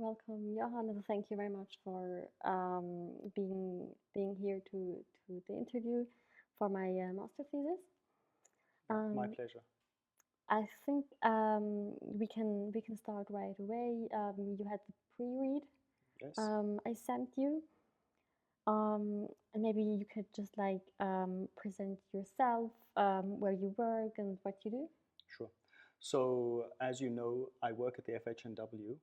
Welcome, Johan, and thank you very much for being here to the interview for my master thesis. My pleasure. I think we can start right away. You had the pre-read. Yes. I sent you, and maybe you could just like present yourself, where you work and what you do. Sure. So, as you know, I work at the FHNW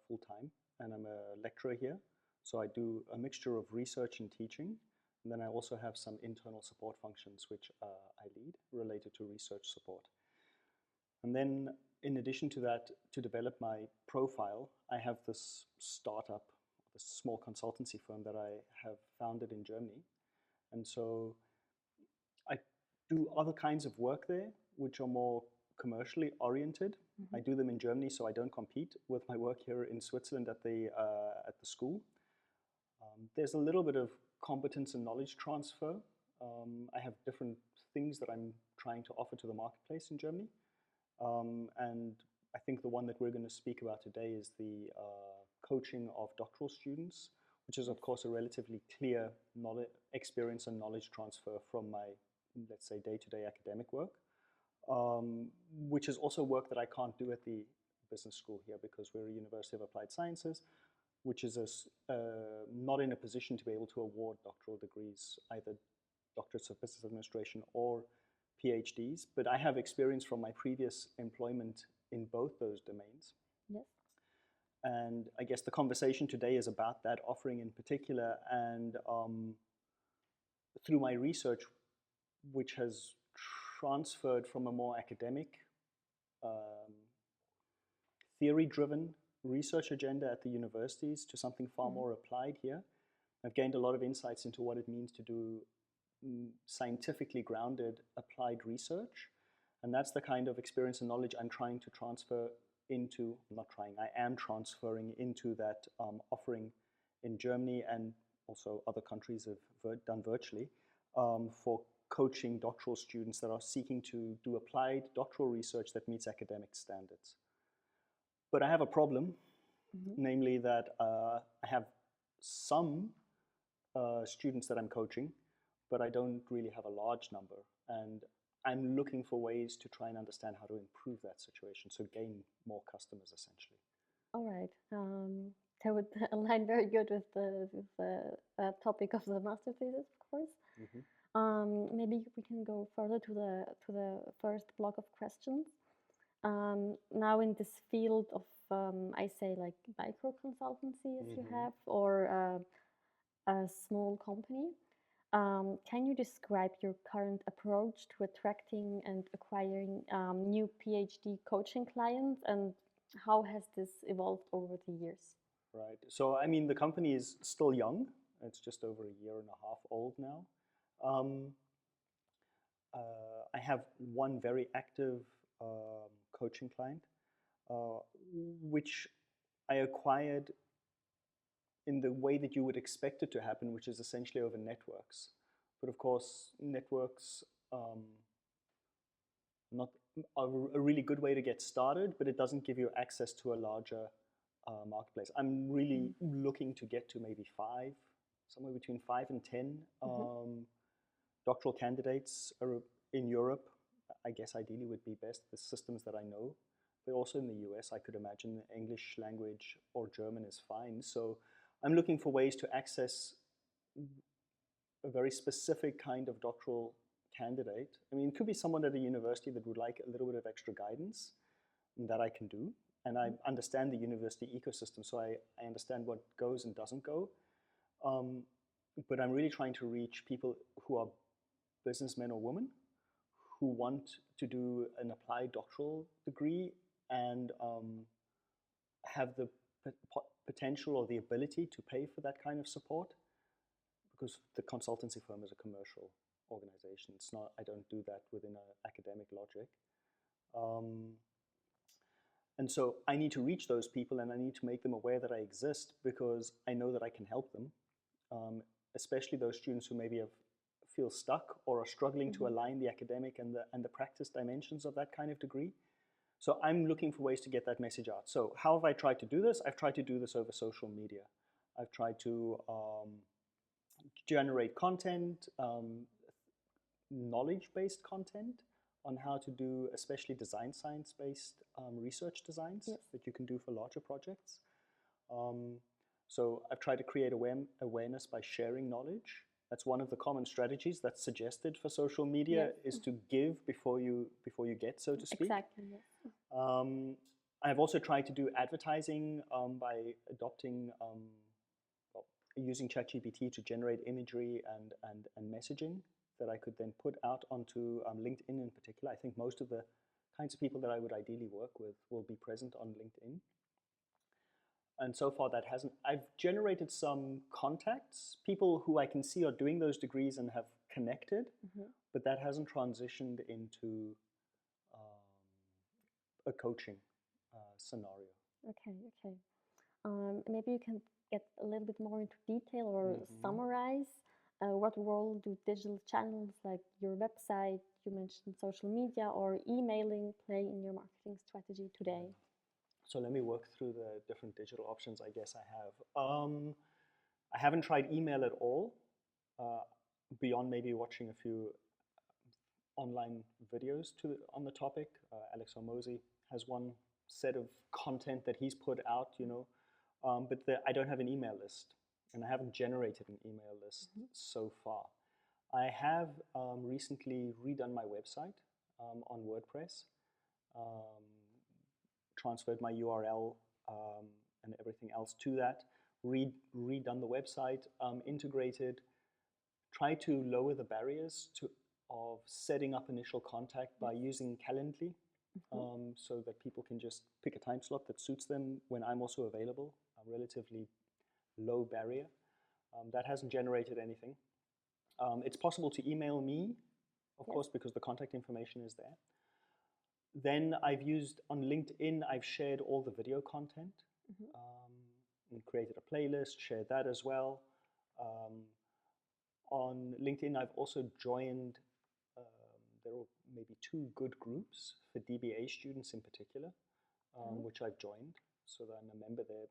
full time, and I'm a lecturer here. So I do a mixture of research and teaching, and then I also have some internal support functions which I lead related to research support. And then, in addition to that, to develop my profile, I have this startup, this small consultancy firm that I have founded in Germany. And so I do other kinds of work there, which are more commercially oriented. I do them in Germany, so I don't compete with my work here in Switzerland at the school. There's a little bit of competence and knowledge transfer. I have different things that I'm trying to offer to the marketplace in Germany. And I think the one that we're going to speak about today is the coaching of doctoral students, which is, of course, a relatively clear knowledge, experience and knowledge transfer from my, let's say, day-to-day academic work, which is also work that I can't do at the business school here because we're a University of Applied Sciences, which is not in a position to be able to award doctoral degrees, either doctorates of business administration or PhDs, but I have experience from my previous employment in both those domains. Yes. And I guess the conversation today is about that offering in particular, and through my research, which has transferred from a more academic, theory-driven research agenda at the universities to something far more applied here. I've gained a lot of insights into what it means to do scientifically grounded applied research, and that's the kind of experience and knowledge I'm trying to transfer into, I am transferring into that offering in Germany, and also other countries have done virtually, for coaching doctoral students that are seeking to do applied doctoral research that meets academic standards. But I have a problem, namely that I have some students that I'm coaching, but I don't really have a large number. And I'm looking for ways to try and understand how to improve that situation, so gain more customers, essentially. All right. That would align very good with the topic of the master thesis, of course. Maybe we can go further to the first block of questions. Now in this field of, I say like micro consultancy, as you have, or a small company, can you describe your current approach to attracting and acquiring new PhD coaching clients, and how has this evolved over the years? Right. So, I mean, the company is still young. It's just over a year and a half old now. I have one very active coaching client, which I acquired in the way that you would expect it to happen, which is essentially over networks. But of course, networks not a really good way to get started, but it doesn't give you access to a larger marketplace. I'm really looking to get to maybe somewhere between 5 and 10 doctoral candidates in Europe. I guess ideally would be best the systems that I know, but also in the US, I could imagine English language or German is fine. So I'm looking for ways to access a very specific kind of doctoral candidate. I mean, it could be someone at a university that would like a little bit of extra guidance, and that I can do. And I understand the university ecosystem, so I understand what goes and doesn't go. But I'm really trying to reach people who are businessmen or women who want to do an applied doctoral degree and have the potential or the ability to pay for that kind of support, because the consultancy firm is a commercial organization. It's not, I don't do that within an academic logic. And so I need to reach those people, and I need to make them aware that I exist, because I know that I can help them, especially those students who maybe feel stuck or are struggling to align the academic and the practice dimensions of that kind of degree. So I'm looking for ways to get that message out. So how have I tried to do this? I've tried to do this over social media. I've tried to generate content, knowledge-based content on how to do especially design science-based research designs that you can do for larger projects. So I've tried to create awareness by sharing knowledge. That's one of the common strategies that's suggested for social media, is to give before you get, so to speak. Exactly. Yes. I've also tried to do advertising by adopting, using ChatGPT to generate imagery and messaging that I could then put out onto LinkedIn in particular. I think most of the kinds of people that I would ideally work with will be present on LinkedIn. And so far that hasn't, I've generated some contacts, people who I can see are doing those degrees and have connected, but that hasn't transitioned into a coaching scenario. Okay. Maybe you can get a little bit more into detail or summarize what role do digital channels like your website, you mentioned social media, or emailing play in your marketing strategy today? So let me work through the different digital options I guess I have. I haven't tried email at all, beyond maybe watching a few online videos on the topic. Alex Hormozy has one set of content that he's put out, but I don't have an email list, and I haven't generated an email list so far. I have recently redone my website on WordPress, transferred my URL and everything else to that, redone the website, integrated, try to lower the barriers of setting up initial contact by using Calendly, so that people can just pick a time slot that suits them when I'm also available, a relatively low barrier. That hasn't generated anything. It's possible to email me, of course, because the contact information is there. Then I've used, on LinkedIn, I've shared all the video content, and created a playlist, shared that as well. On LinkedIn, I've also joined, there are maybe 2 good groups for DBA students in particular, which I've joined, so that I'm a member there,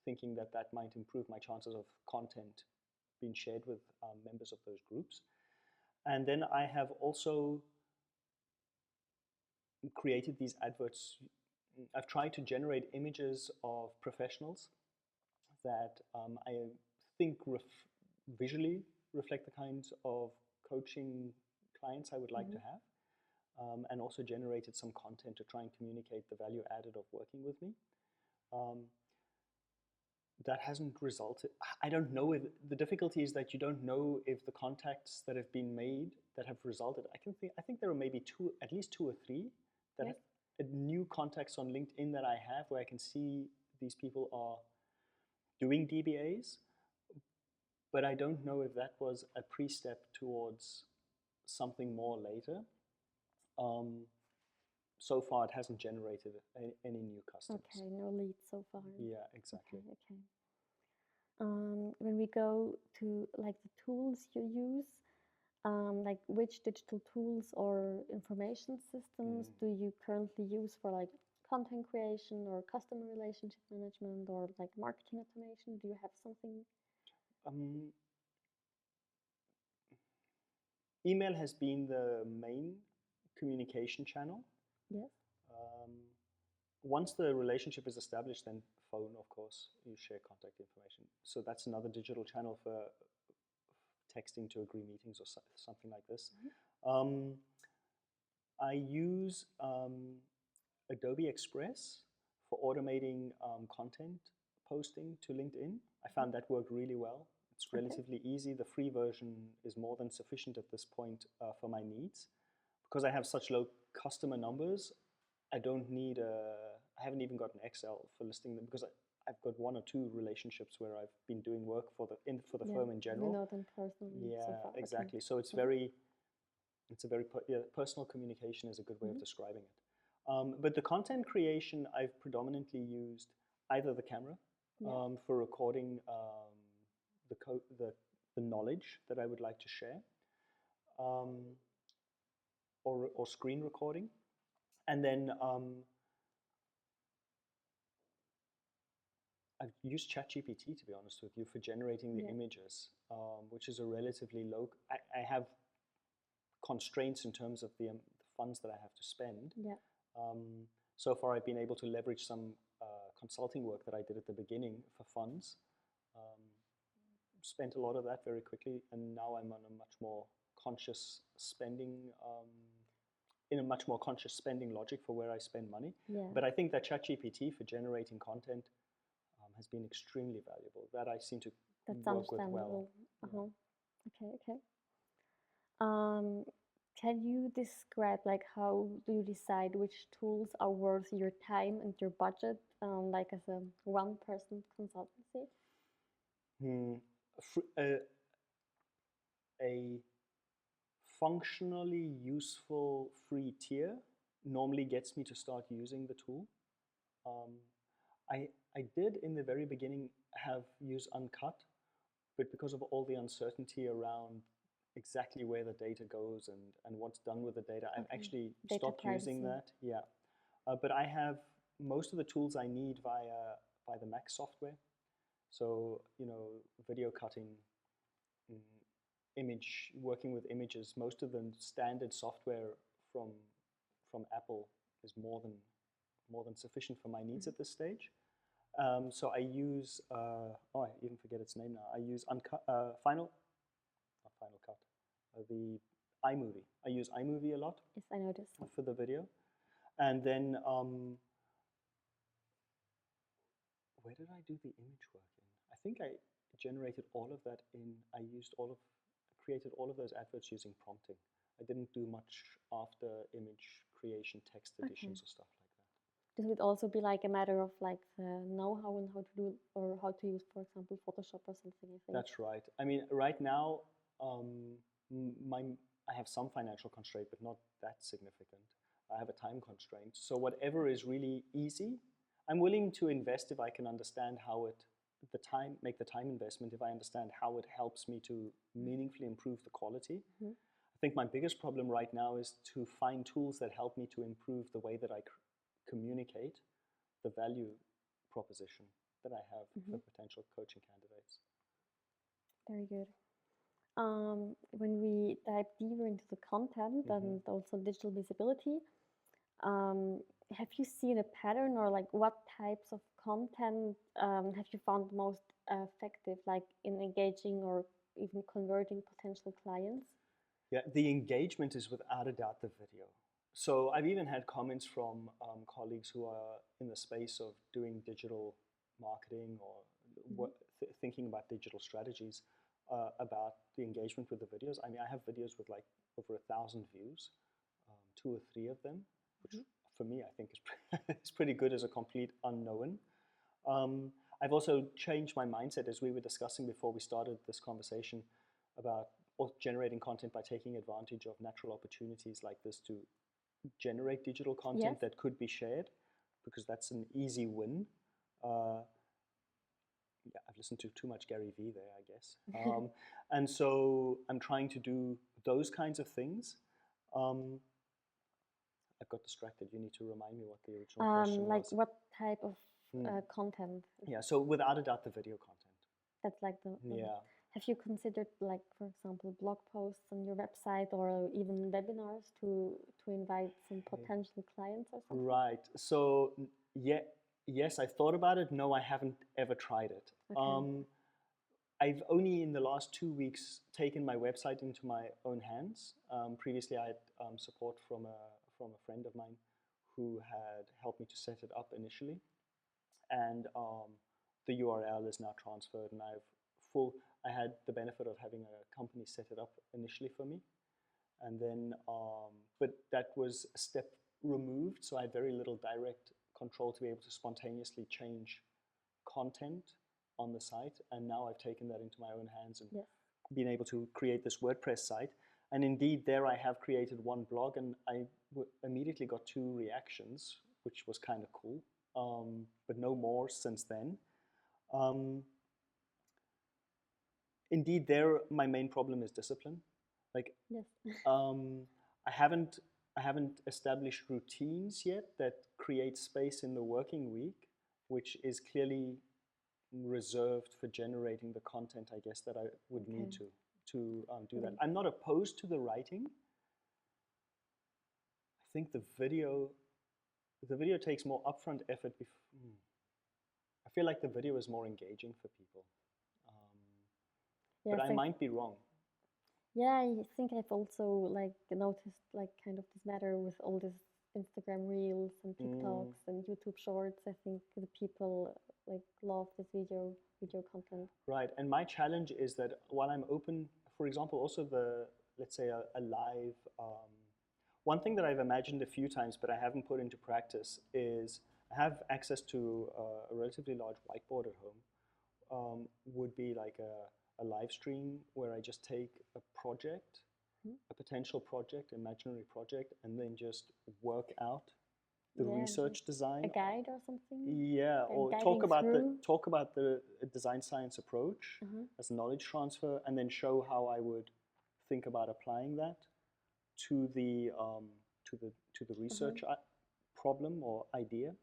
thinking that that might improve my chances of content being shared with members of those groups. And then I have also created these adverts. I've tried to generate images of professionals that I think visually reflect the kinds of coaching clients I would like to have, and also generated some content to try and communicate the value added of working with me. That hasn't resulted. I don't know if the difficulty is that you don't know if the contacts that have been made that have resulted. I think there are maybe at least 2 or 3 that new contacts on LinkedIn that I have, where I can see these people are doing DBAs, but I don't know if that was a pre-step towards something more later. So far, it hasn't generated any new customers. Okay, no leads so far. Yeah, exactly. Okay. When we go to like the tools you use, like which digital tools or information systems do you currently use for like content creation or customer relationship management or like marketing automation? Do you have something? Email has been the main communication channel. Yes. Once the relationship is established, then phone, of course, you share contact information. So that's another digital channel for texting to agree meetings or something like this. I use Adobe Express for automating content posting to LinkedIn. I found that worked really well. It's relatively easy. The free version is more than sufficient at this point for my needs. Because I have such low customer numbers, I don't need I haven't even got an Excel for listing them, because I've got 1 or 2 relationships where I've been doing work for the firm in general. You know them personally. Yeah, so far. exactly. Okay. So it's it's a very personal communication is a good way of describing it. But the content creation, I've predominantly used either the camera for recording the knowledge that I would like to share, or screen recording. And then I've used ChatGPT, to be honest with you, for generating the images, which is a relatively low. I have constraints in terms of the funds that I have to spend. Yeah. So far, I've been able to leverage some consulting work that I did at the beginning for funds. Spent a lot of that very quickly, and now I'm on a much more conscious spending, in a much more conscious spending logic for where I spend money. Yeah. But I think that ChatGPT for generating content has been extremely valuable. That I seem to work with well. Yeah. Okay. Can you describe like how do you decide which tools are worth your time and your budget, like as a one-person consultancy? A functionally useful free tier normally gets me to start using the tool. I did in the very beginning have use Uncut, but because of all the uncertainty around exactly where the data goes and what's done with the data, I've actually stopped using that. Yeah, but I have most of the tools I need via the Mac software. So video cutting, working with images. Most of the standard software from Apple is more than sufficient for my needs at this stage. So I use, I even forget its name now. I use Final Cut, the iMovie. I use iMovie a lot. Yes, I noticed. For the video. And then, where did I do the image work in? I think I generated all of that created all of those adverts using prompting. I didn't do much after image creation, text additions, or stuff like that. This would also be like a matter of like the know-how and how to do or how to use, for example, Photoshop or something. I think. That's right. I mean, right now, I have some financial constraint, but not that significant. I have a time constraint. So whatever is really easy, I'm willing to invest if I can understand how make the time investment if I understand how it helps me to meaningfully improve the quality. Mm-hmm. I think my biggest problem right now is to find tools that help me to improve the way that I communicate the value proposition that I have for potential coaching candidates. Very good. When we dive deeper into the content and also digital visibility, have you seen a pattern or like what types of content have you found most effective, like in engaging or even converting potential clients? Yeah, the engagement is without a doubt the video. So I've even had comments from colleagues who are in the space of doing digital marketing or thinking about digital strategies about the engagement with the videos. I mean, I have videos with like over 1,000 views, 2 or 3 of them, which for me I think is pretty good as a complete unknown. I've also changed my mindset, as we were discussing before we started this conversation, about generating content by taking advantage of natural opportunities like this to generate digital content that could be shared, because that's an easy win. Yeah, I've listened to too much Gary Vee there, I guess. And so I'm trying to do those kinds of things. I got distracted. You need to remind me what the original question was. Like what type of content? Yeah, so without a doubt, the video content. That's like the Have you considered, like, for example, blog posts on your website or even webinars to invite some potential clients or something? Right. So yes, I thought about it. No, I haven't ever tried it. Okay. I've only in the last 2 weeks taken my website into my own hands. Previously, I had support from a friend of mine who had helped me to set it up initially, and the URL is now transferred, and I had the benefit of having a company set it up initially for me, and then but that was a step removed, so I had very little direct control to be able to spontaneously change content on the site, and now I've taken that into my own hands and been able to create this WordPress site. And indeed, there I have created one blog, and I immediately got 2 reactions, which was kind of cool, but no more since then. Indeed, there my main problem is discipline. Like, I haven't I haven't established routines yet that create space in the working week, which is clearly reserved for generating the content, I guess, that I would need to do that. I'm not opposed to the writing. I think the video takes more upfront effort. I feel like the video is more engaging for people, but I might be wrong. Yeah, I think I've also like noticed like kind of this matter with all this Instagram Reels and TikToks and YouTube Shorts. I think the people like love this video content. Right, and my challenge is that while I'm open, for example, also let's say a live. One thing that I've imagined a few times, but I haven't put into practice, is I have access to a relatively large whiteboard at home. Would be like a live stream where I just take a project, a potential project, imaginary project, and then just work out the research design. A guide or something? Yeah, or talk about the design science approach as knowledge transfer, and then show how I would think about applying that to the research problem or idea.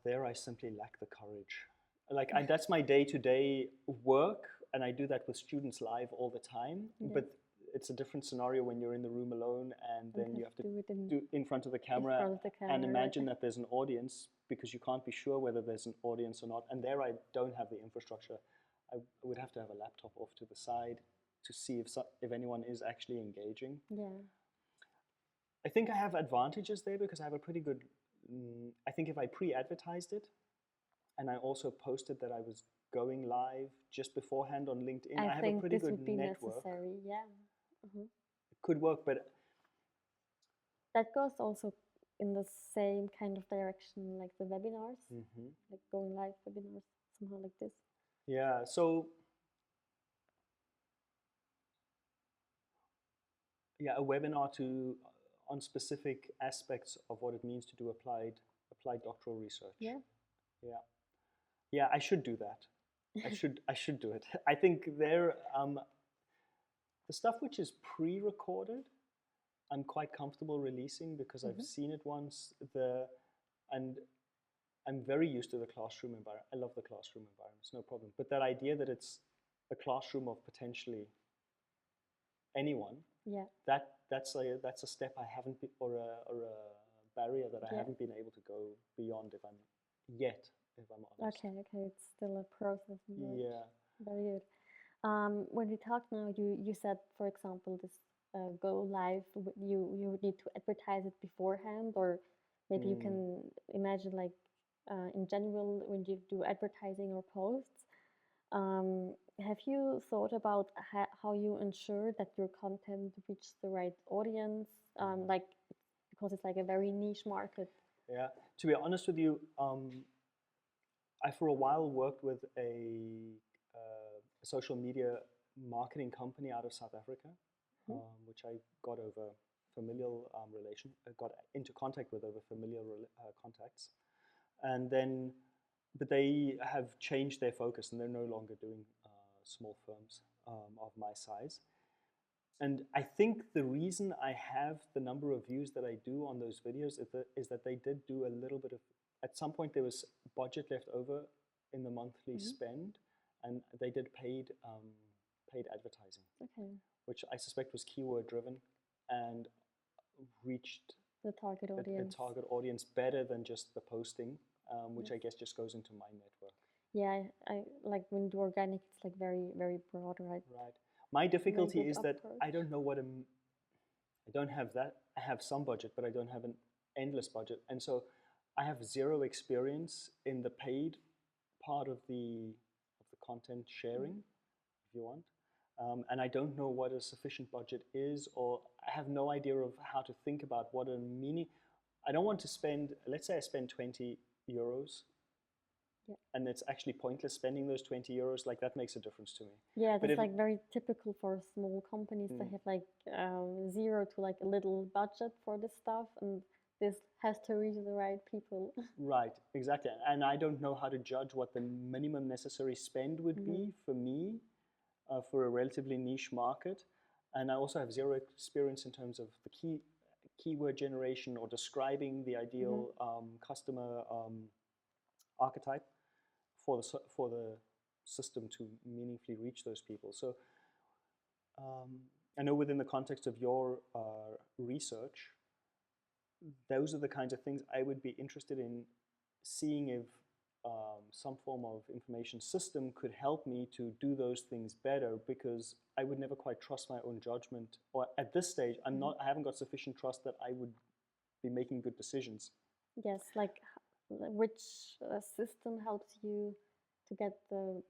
There I simply lack the courage. Like that's my day-to-day work, and I do that with students live all the time. But it's a different scenario when you're in the room alone, and then you have to do in front of the camera, and imagine that there's an audience, because you can't be sure whether there's an audience or not. And there I don't have the infrastructure. I would have to have a laptop off to the side to see if anyone is actually engaging. Yeah. I think I have advantages there because I have a pretty good. I think if I pre-advertised it, and I also posted that I was going live just beforehand on LinkedIn, I have a pretty good network. Necessary. Yeah. It could work, but that goes also in the same kind of direction like the webinars, like going live webinars, somehow like this. Yeah. So yeah, a webinar on specific aspects of what it means to do applied doctoral research. Yeah. Yeah. Yeah, I should do that. I should do it. I think the stuff which is pre-recorded, I'm quite comfortable releasing because I've seen it once. And I'm very used to the classroom environment. I love the classroom environment. It's no problem. But that idea that it's a classroom of potentially anyone, that's a step I haven't been, or a barrier that I haven't been able to go beyond if I'm honest. Okay, it's still a process. Yeah. Very good. When we talk now, you said, for example, this go live, you would need to advertise it beforehand, or maybe you can imagine like in general when you do advertising or posts. Have you thought about how you ensure that your content reaches the right audience? Like, because it's like a very niche market. Yeah. To be honest with you, I for a while worked with a social media marketing company out of South Africa, which I got over familial relation. I got into contact with over familial contacts, and then, but they have changed their focus, and they're no longer doing small firms of my size. And I think the reason I have the number of views that I do on those videos is that they did do a little bit of, at some point there was budget left over in the monthly spend, and they did paid advertising, which I suspect was keyword driven and reached the target audience better than just the posting, which I guess just goes into my network. Yeah, I like when you do organic, it's like very, very broad, right? Right. My difficulty is that I don't know I don't have that. I have some budget, but I don't have an endless budget. And so I have zero experience in the paid part of the content sharing, if you want. And I don't know what a sufficient budget is, or I have no idea of how to think about what a I don't want to spend, let's say I spend 20 euros. Yeah. And it's actually pointless spending those 20 euros. Like that makes a difference to me. Yeah, that's like very typical for small companies to have like 0 to like a little budget for this stuff, and this has to reach the right people. Right, exactly. And I don't know how to judge what the minimum necessary spend would be for me, for a relatively niche market. And I also have zero experience in terms of the keyword generation or describing the ideal customer archetype for the system to meaningfully reach those people. So I know within the context of your research, those are the kinds of things I would be interested in seeing if some form of information system could help me to do those things better, because I would never quite trust my own judgment, or at this stage I haven't got sufficient trust that I would be making good decisions. Yes, like which system helps you to get the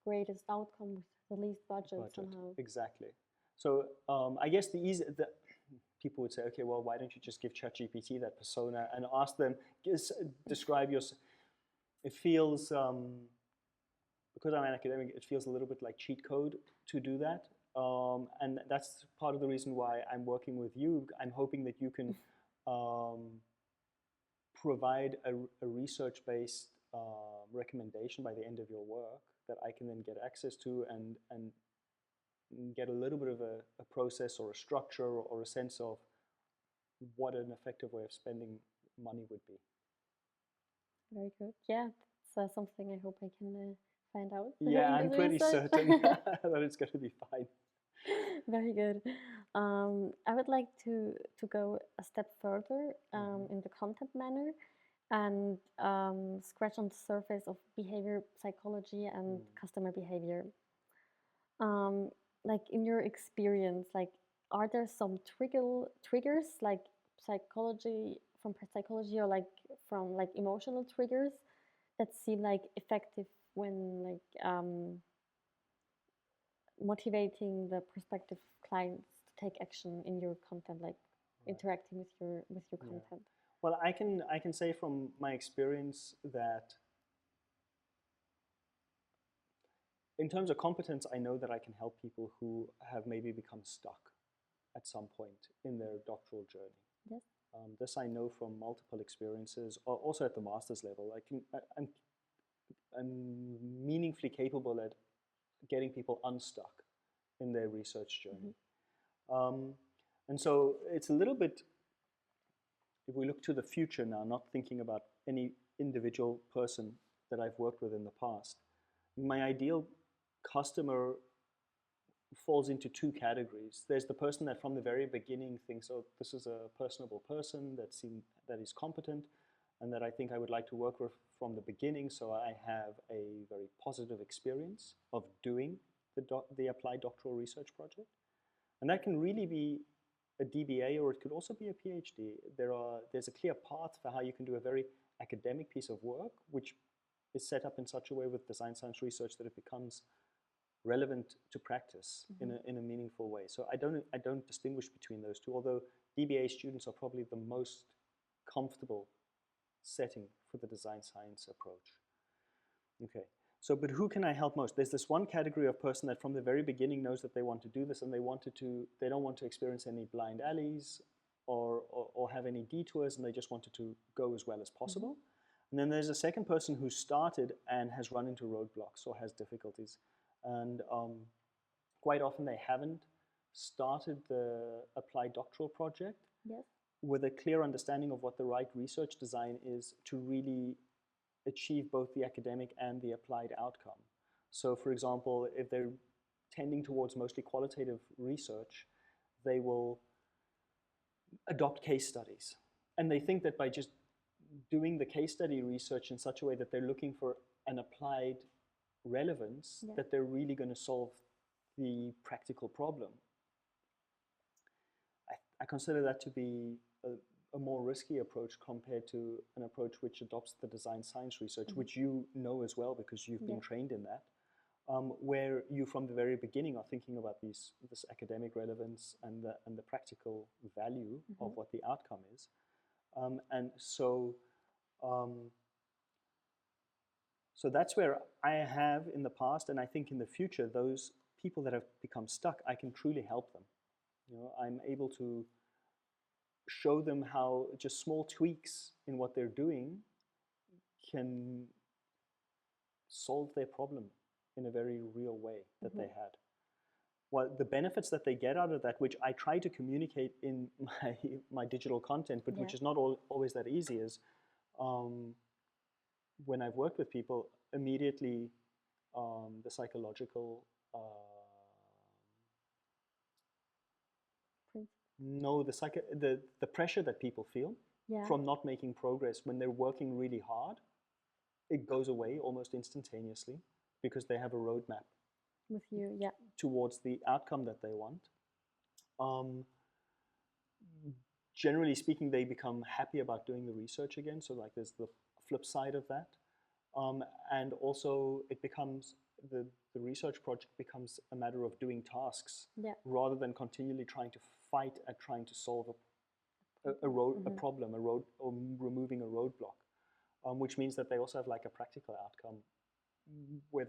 greatest outcome with the least budget somehow. Exactly. So I guess the people would say, okay, well, why don't you just give ChatGPT that persona and ask them, describe your. It feels, because I'm an academic, it feels a little bit like cheat code to do that. And that's part of the reason why I'm working with you. I'm hoping that you can provide a research-based recommendation by the end of your work that I can then get access to and get a little bit of a process or a structure or a sense of what an effective way of spending money would be. Very good. Yeah, that's something I hope I can find out. Yeah, I'm pretty certain that it's going to be fine. Very good. I would like to go a step further in the content manner and scratch on the surface of behavior psychology and customer behavior. Like in your experience, like are there some triggers like psychology or like from like emotional triggers that seem like effective when like motivating the prospective clients to take action in your content, like interacting with your content? Well, I can say from my experience that in terms of competence, I know that I can help people who have maybe become stuck at some point in their doctoral journey. Yes. This I know from multiple experiences, also at the master's level. I'm meaningfully capable at getting people unstuck in their research journey. And so it's a little bit, if we look to the future now, not thinking about any individual person that I've worked with in the past, my ideal customer falls into two categories. There's the person that from the very beginning thinks, oh, this is a personable person that is competent and that I think I would like to work with from the beginning, so I have a very positive experience of doing the applied doctoral research project. And that can really be a DBA, or it could also be a PhD. There's a clear path for how you can do a very academic piece of work, which is set up in such a way with design science research that it becomes relevant to practice in a meaningful way. So I don't distinguish between those two, although DBA students are probably the most comfortable setting for the design science approach. Okay, so but who can I help most? There's this one category of person that from the very beginning knows that they want to do this, and they don't want to experience any blind alleys or have any detours, and they just wanted to go as well as possible. And then there's a second person who started and has run into roadblocks or has difficulties. And quite often they haven't started the applied doctoral project with a clear understanding of what the right research design is to really achieve both the academic and the applied outcome. So for example, if they're tending towards mostly qualitative research, they will adopt case studies. And they think that by just doing the case study research in such a way that they're looking for an applied relevance, that they're really going to solve the practical problem. I consider that to be a more risky approach compared to an approach which adopts the design science research, which you know as well because you've been trained in that, where you from the very beginning are thinking about this academic relevance and the practical value of what the outcome is. And so that's where I have in the past, and I think in the future, those people that have become stuck, I can truly help them. You know, I'm able to show them how just small tweaks in what they're doing can solve their problem in a very real way that they had. well, the benefits that they get out of that, which I try to communicate in my digital content, but which is not always that easy, is when I've worked with people, immediately the psychological the pressure that people feel from not making progress when they're working really hard, it goes away almost instantaneously because they have a roadmap with you, towards the outcome that they want. Generally speaking, they become happy about doing the research again. So like there's the flip side of that. And also it becomes, the research project becomes a matter of doing tasks rather than continually trying to fight at trying to solve a problem, or removing a roadblock, which means that they also have like a practical outcome where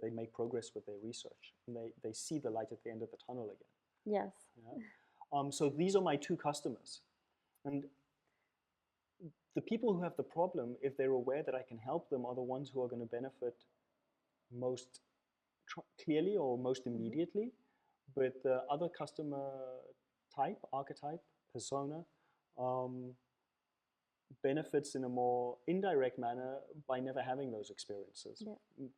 they make progress with their research and they see the light at the end of the tunnel again. Yes. Yeah? So these are my two customers. And the people who have the problem, if they're aware that I can help them, are the ones who are going to benefit most clearly or most immediately. But the other customer type, archetype, persona, benefits in a more indirect manner by never having those experiences.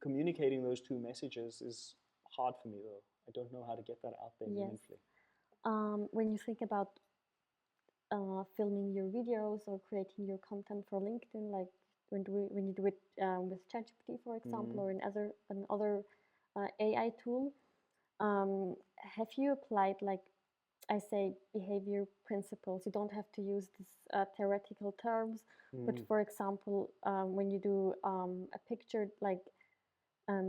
Communicating those two messages is hard for me, though. I don't know how to get that out there meaningfully. When you think about filming your videos or creating your content for LinkedIn, like when you do it with ChatGPT, for example, or another AI tool, have you applied, like I say, behavior principles? You don't have to use these theoretical terms, but for example, when you do a picture, like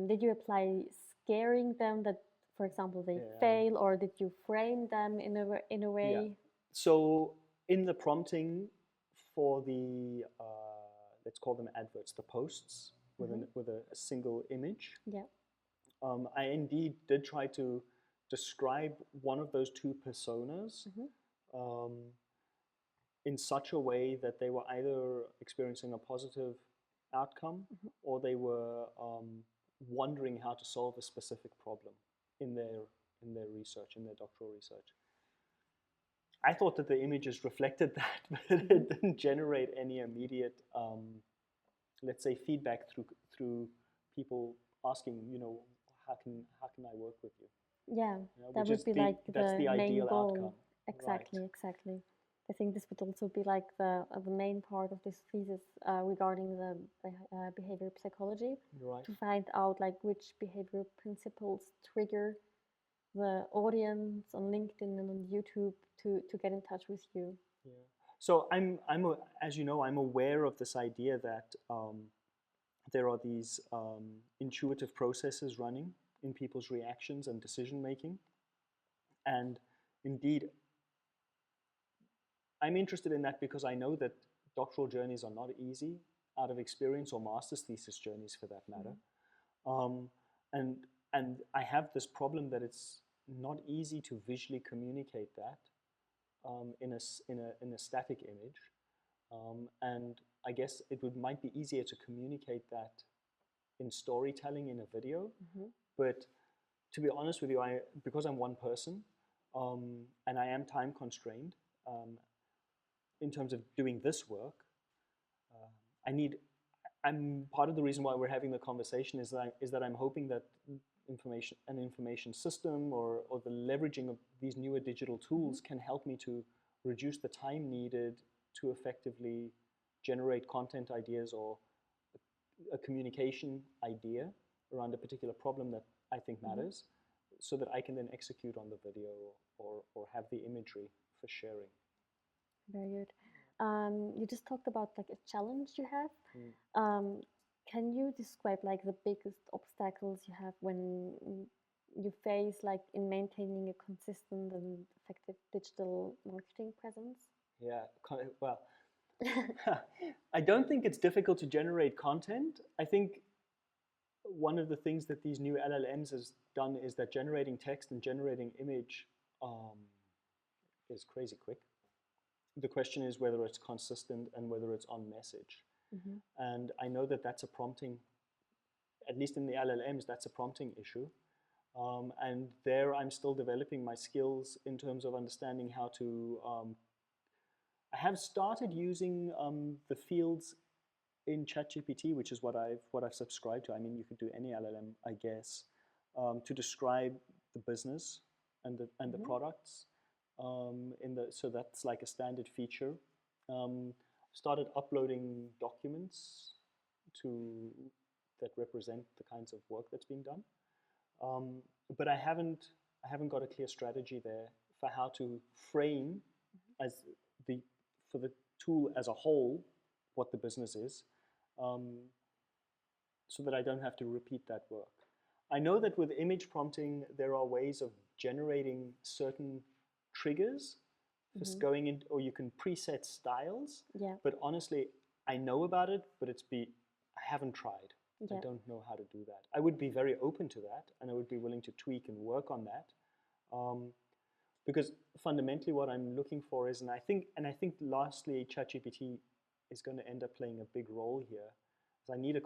did you apply scaring them that, for example, they fail, or did you frame them in a way? Yeah. So in the prompting for the let's call them adverts, the posts with a single image. I indeed did try to describe one of those two personas in such a way that they were either experiencing a positive outcome or they were wondering how to solve a specific problem in their research, in their doctoral research. I thought that the images reflected that, but it didn't generate any immediate, let's say, feedback through people asking, how can I work with you? Yeah, that would be like the main goal. Outcome. Exactly, exactly. I think this would also be like the main part of this thesis regarding the behavior psychology, to find out like which behavior principles trigger the audience on LinkedIn and on YouTube to get in touch with you. Yeah. So as you know, I'm aware of this idea that there are these intuitive processes running in people's reactions and decision making, and indeed, I'm interested in that because I know that doctoral journeys are not easy out of experience, or master's thesis journeys for that matter. And I have this problem that it's not easy to visually communicate that in a static image. And I guess it might be easier to communicate that in storytelling in a video. But to be honest with you, because I'm one person and I am time constrained, in terms of doing this work, I'm part of the reason why we're having the conversation is that I'm hoping that an information system or the leveraging of these newer digital tools can help me to reduce the time needed to effectively generate content ideas or a communication idea around a particular problem that I think matters, so that I can then execute on the video or have the imagery for sharing. Very good. You just talked about like a challenge you have. Can you describe like the biggest obstacles you have when you face like in maintaining a consistent and effective digital marketing presence? Yeah, well, I don't think it's difficult to generate content. I think one of the things that these new LLMs has done is that generating text and generating image is crazy quick. The question is whether it's consistent and whether it's on message. And I know that that's a prompting, at least in the LLMs, that's a prompting issue. And there I'm still developing my skills in terms of understanding how to, I have started using the fields in ChatGPT, which is what I've subscribed to. I mean, you could do any LLM, I guess, to describe the business and the products. So that's like a standard feature. Started uploading documents that represent the kinds of work that's being done. But I haven't got a clear strategy there for how to frame as for the tool as a whole what the business is, so that I don't have to repeat that work. I know that with image prompting there are ways of generating certain triggers for going in, or you can preset styles. Yeah. But honestly, I know about it, but I haven't tried. Yeah. I don't know how to do that. I would be very open to that, and I would be willing to tweak and work on that, because fundamentally what I'm looking for is, and I think lastly, ChatGPT is going to end up playing a big role here. I need a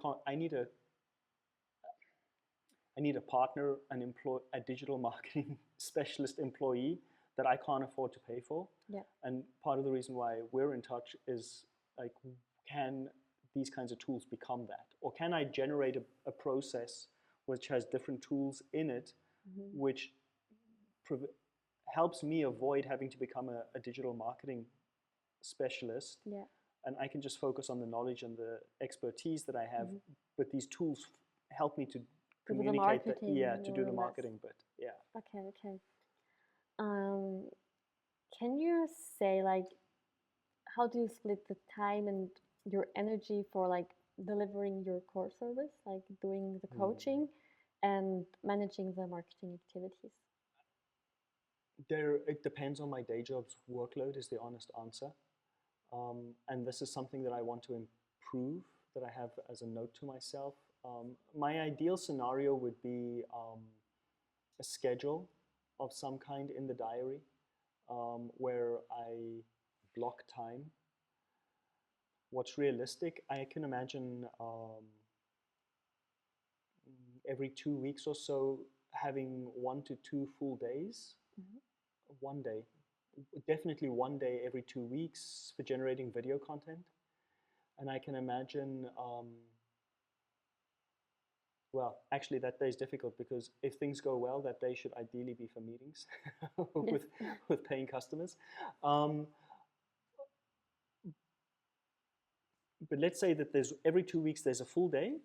partner, a digital marketing specialist employee that I can't afford to pay for. Yeah. And part of the reason why we're in touch is like, can these kinds of tools become that? Or can I generate a process which has different tools in it, which helps me avoid having to become a digital marketing specialist? Yeah. And I can just focus on the knowledge and the expertise that I have, but these tools help me to communicate that, to do the marketing bit. Yeah. Okay. Can you say, like, how do you split the time and your energy for like delivering your core service, like doing the coaching and managing the marketing activities? It depends on my day job's workload is the honest answer. And this is something that I want to improve, that I have as a note to myself. My ideal scenario would be a schedule of some kind in the diary, where I block time. What's realistic, I can imagine every 2 weeks or so having 1 to 2 full days. One day, definitely one day every 2 weeks for generating video content. And I can imagine, well, actually that day is difficult because if things go well, that day should ideally be for meetings with paying customers. But let's say that there's every 2 weeks there's a full day,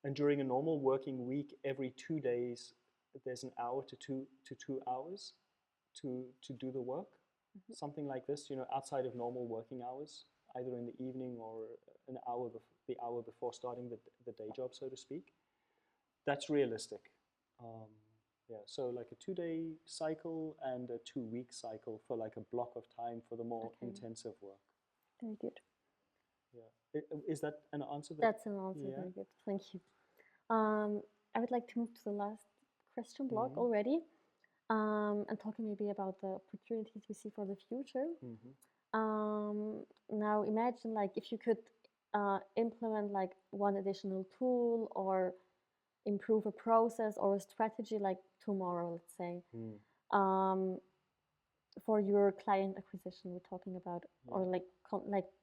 and during a normal working week, every 2 days there's an hour to 2 hours to do the work. Something like this, outside of normal working hours, either in the evening or the hour before starting the day job, so to speak. That's realistic. Yeah, so like a 2-day cycle and a 2-week cycle for like a block of time for the more intensive work. Very good. Yeah, is that an answer? That's an answer. Yeah. Very good. Thank you. I would like to move to the last question block already, and talking maybe about the opportunities we see for the future. Now imagine, like, if you could implement like one additional tool or improve a process or a strategy, like tomorrow, let's say, for your client acquisition we're talking about, or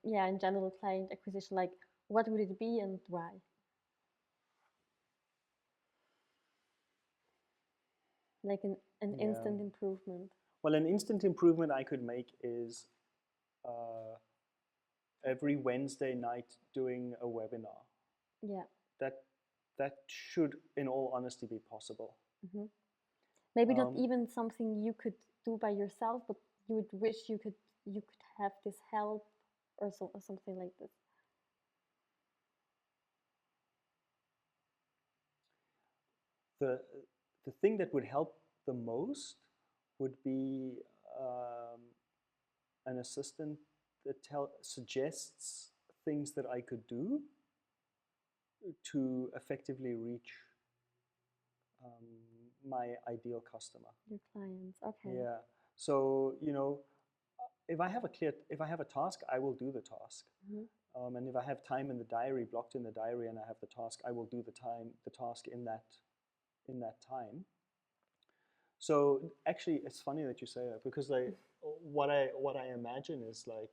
in general client acquisition, like what would it be and why? Like an instant improvement. Well, an instant improvement I could make is every Wednesday night doing a webinar. Yeah. That should, in all honesty, be possible. Maybe not even something you could do by yourself, but you would wish you could have this help or something like this. The thing that would help the most would be an assistant that suggests things that I could do to effectively reach my ideal customer. Your clients, okay. Yeah. So, if I have a task, I will do the task. And if I have time in the diary, blocked in the diary, and I have the task, I will do the task in that time. So actually, it's funny that you say that, because what I imagine is like,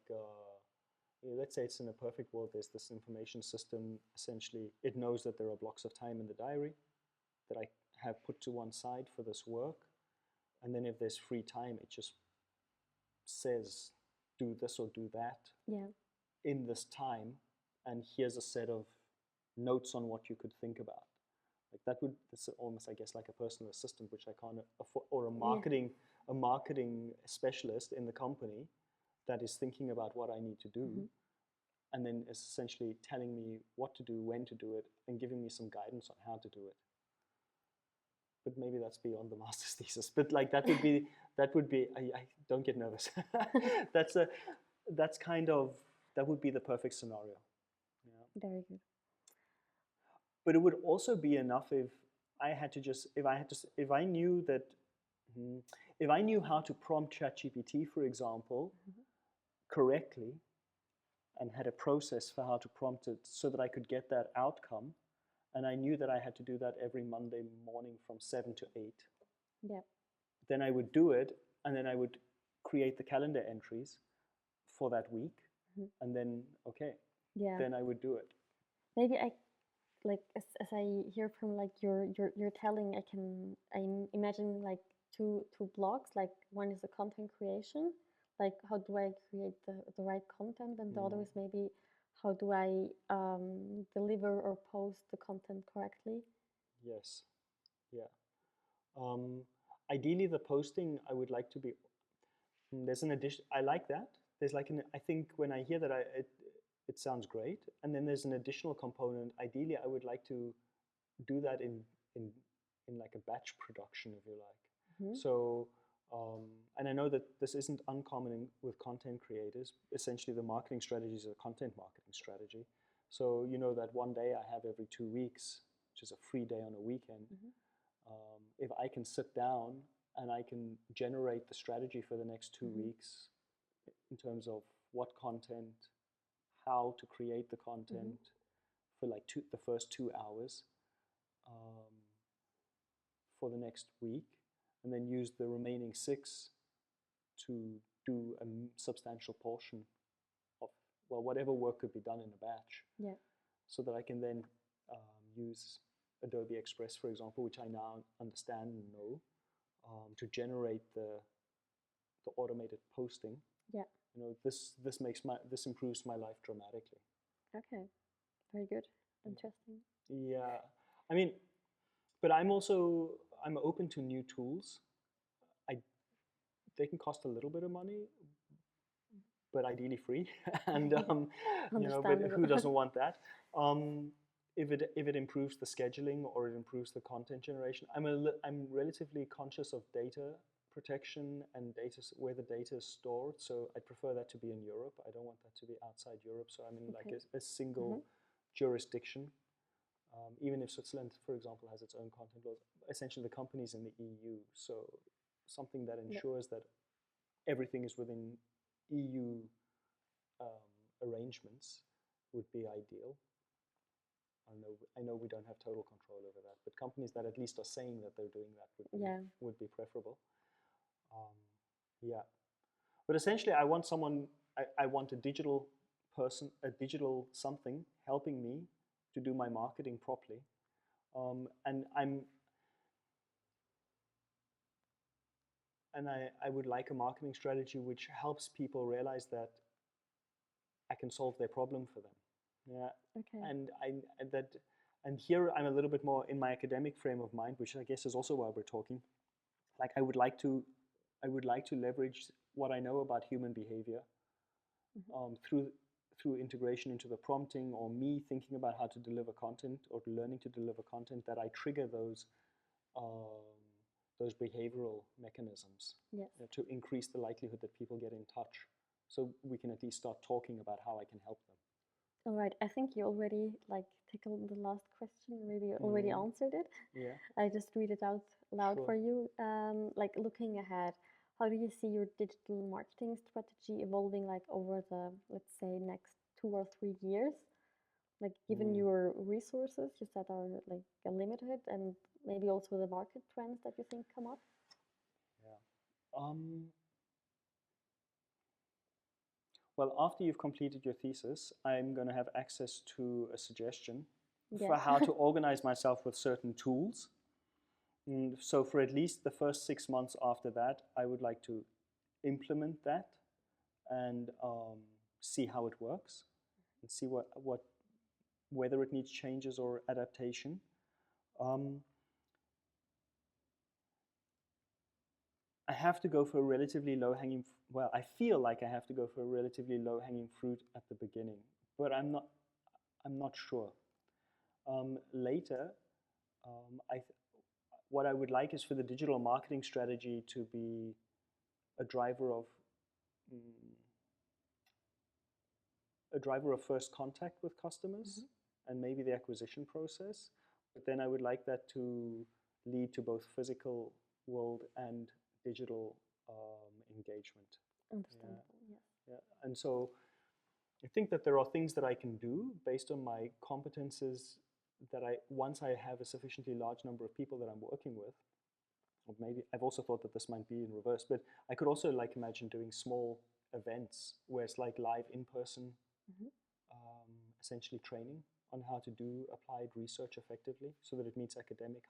let's say it's in a perfect world. There's this information system. Essentially, it knows that there are blocks of time in the diary that I have put to one side for this work, and then if there's free time, it just says, do this or do that in this time, and here's a set of notes on what you could think about. Like that's almost, I guess, like a personal assistant, which I can't afford, or a marketing specialist in the company that is thinking about what I need to do, and then is essentially telling me what to do, when to do it, and giving me some guidance on how to do it. But maybe that's beyond the master's thesis. But like that would be I don't get nervous. That would be the perfect scenario. Yeah. Very good. But it would also be enough if I knew that, if I knew how to prompt ChatGPT, for example, correctly, and had a process for how to prompt it so that I could get that outcome, and I knew that I had to do that every Monday morning from 7 to 8. Yeah. Then I would do it, and then I would create the calendar entries for that week, and then then I would do it. Maybe as I hear from like your telling, I'm imagining like two blocks. Like one is the content creation, like how do I create the right content, and the other is maybe how do I deliver or post the content correctly. Yes. Yeah. Ideally, the posting I would like to be. There's an addition. I like that. There's like I think when I hear that, it sounds great. And then there's an additional component. Ideally, I would like to do that in like a batch production, if you like. So, and I know that this isn't uncommon with content creators. Essentially, the marketing strategy is a content marketing strategy. So you know that one day I have every 2 weeks, which is a free day on a weekend. If I can sit down and I can generate the strategy for the next 2 weeks in terms of what content, how to create the content for like the first 2 hours for the next week, and then use the remaining 6 to do a substantial portion of, well, whatever work could be done in a batch. Yeah. So that I can then use Adobe Express, for example, which I now understand and know, to generate the automated posting. Yeah. You know, this improves my life dramatically. Okay. Very good. Interesting. Yeah. I mean, but I'm open to new tools. They can cost a little bit of money, but ideally free. And you know, but who doesn't want that? If it improves the scheduling or it improves the content generation, I'm relatively conscious of data protection and where the data is stored. So I prefer that to be in Europe. I don't want that to be outside Europe. So I'm in like a single jurisdiction. Even if Switzerland, for example, has its own content laws, essentially the company's in the EU. So something that ensures that everything is within EU arrangements would be ideal. I know we don't have total control over that, but companies that at least are saying that they're doing that would be preferable. Yeah, but essentially, I want someone. I want a digital person, a digital something helping me to do my marketing properly, and I would like a marketing strategy which helps people realize that I can solve their problem for them. Yeah. Okay. And here I'm a little bit more in my academic frame of mind, which I guess is also why we're talking. Like I would like to leverage what I know about human behavior through integration into the prompting, or me thinking about how to deliver content or learning to deliver content, that I trigger those behavioral mechanisms to increase the likelihood that people get in touch, so we can at least start talking about how I can help them. All right, I think you already like tackled the last question, maybe you already answered it. Yeah. I just read it out loud for you. Like looking ahead, how do you see your digital marketing strategy evolving like over the, let's say, next 2 or 3 years? Like given your resources, you said are like limited, and maybe also the market trends that you think come up? Well, after you've completed your thesis, I'm going to have access to a suggestion Yeah. for how to organize myself with certain tools. And so for at least the first 6 months after that, I would like to implement that and see how it works and see whether it needs changes or adaptation. I have to go for a relatively low-hanging, well, I feel like I have to go for a relatively low-hanging fruit at the beginning, but I'm not sure. Later, what I would like is for the digital marketing strategy to be a driver of first contact with customers and maybe the acquisition process. But then I would like that to lead to both physical world and digital engagement. Understandable, yes. Yeah. And so I think that there are things that I can do based on my competences that once I have a sufficiently large number of people that I'm working with, or maybe I've also thought that this might be in reverse, but I could also imagine doing small events where it's like live in-person, essentially training on how to do applied research effectively so that it meets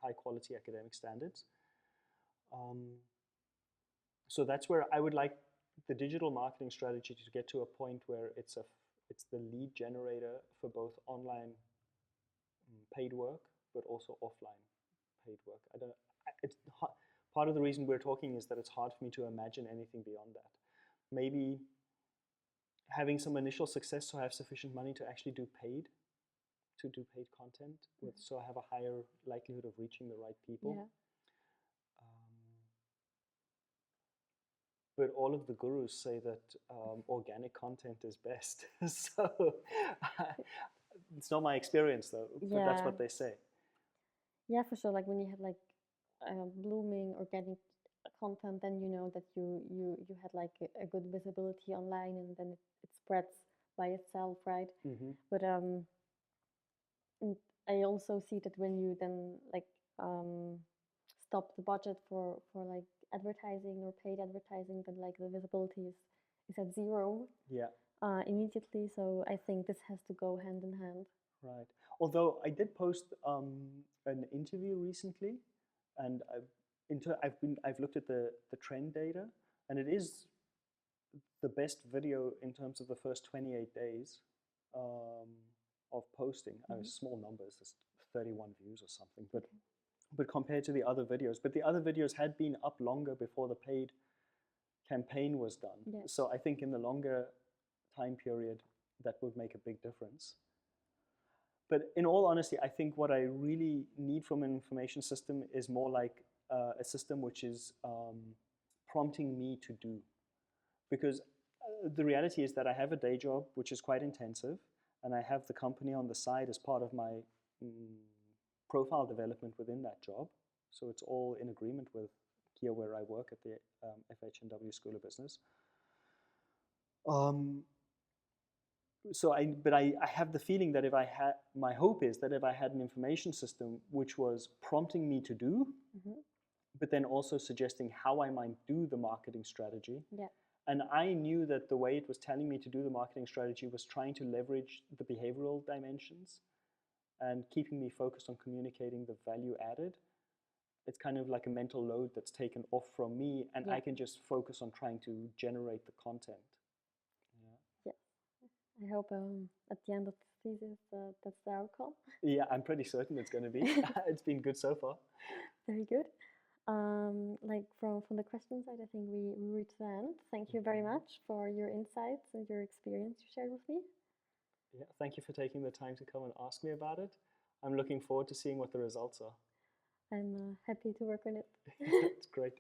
high quality academic standards. So that's where I would like the digital marketing strategy to get to a point where it's the lead generator for both online paid work, but also offline paid work. Part of the reason we're talking is that it's hard for me to imagine anything beyond that. Maybe having some initial success so I have sufficient money to actually do paid content, so I have a higher likelihood of reaching the right people. Yeah. But all of the gurus say that organic content is best. So it's not my experience though, but that's what they say. Yeah, for sure. Like when you have like blooming organic content, then you know that you had like a good visibility online, and then it spreads by itself, right? But and I also see that when you then like stop the budget for like advertising or paid advertising, then like the visibility is at zero. Yeah. Immediately. So I think this has to go hand in hand. Right. Although I did post an interview recently, and I've looked at the trend data, and it is the best video in terms of the first 28 days of posting. Small numbers, just 31 views or something, but compared to the other videos. But the other videos had been up longer before the paid campaign was done. Yeah. So I think in the longer time period, that would make a big difference. But in all honesty, I think what I really need from an information system is more like a system which is prompting me to do. Because the reality is that I have a day job which is quite intensive, and I have the company on the side as part of my profile development within that job. So it's all in agreement with here where I work at the FHNW School of Business. But I have the feeling that my hope is that if I had an information system which was prompting me to do, but then also suggesting how I might do the marketing strategy. Yeah. And I knew that the way it was telling me to do the marketing strategy was trying to leverage the behavioral dimensions and keeping me focused on communicating the value added. It's kind of like a mental load that's taken off from me, and I can just focus on trying to generate the content. Yeah. I hope at the end of the thesis that's the outcome. Yeah, I'm pretty certain it's going to be. It's been good so far. Very good. Like from the question side, I think we reached the end. Thank you very much for your insights and your experience you shared with me. Yeah, thank you for taking the time to come and ask me about it. I'm looking forward to seeing what the results are. I'm happy to work on it. It's great.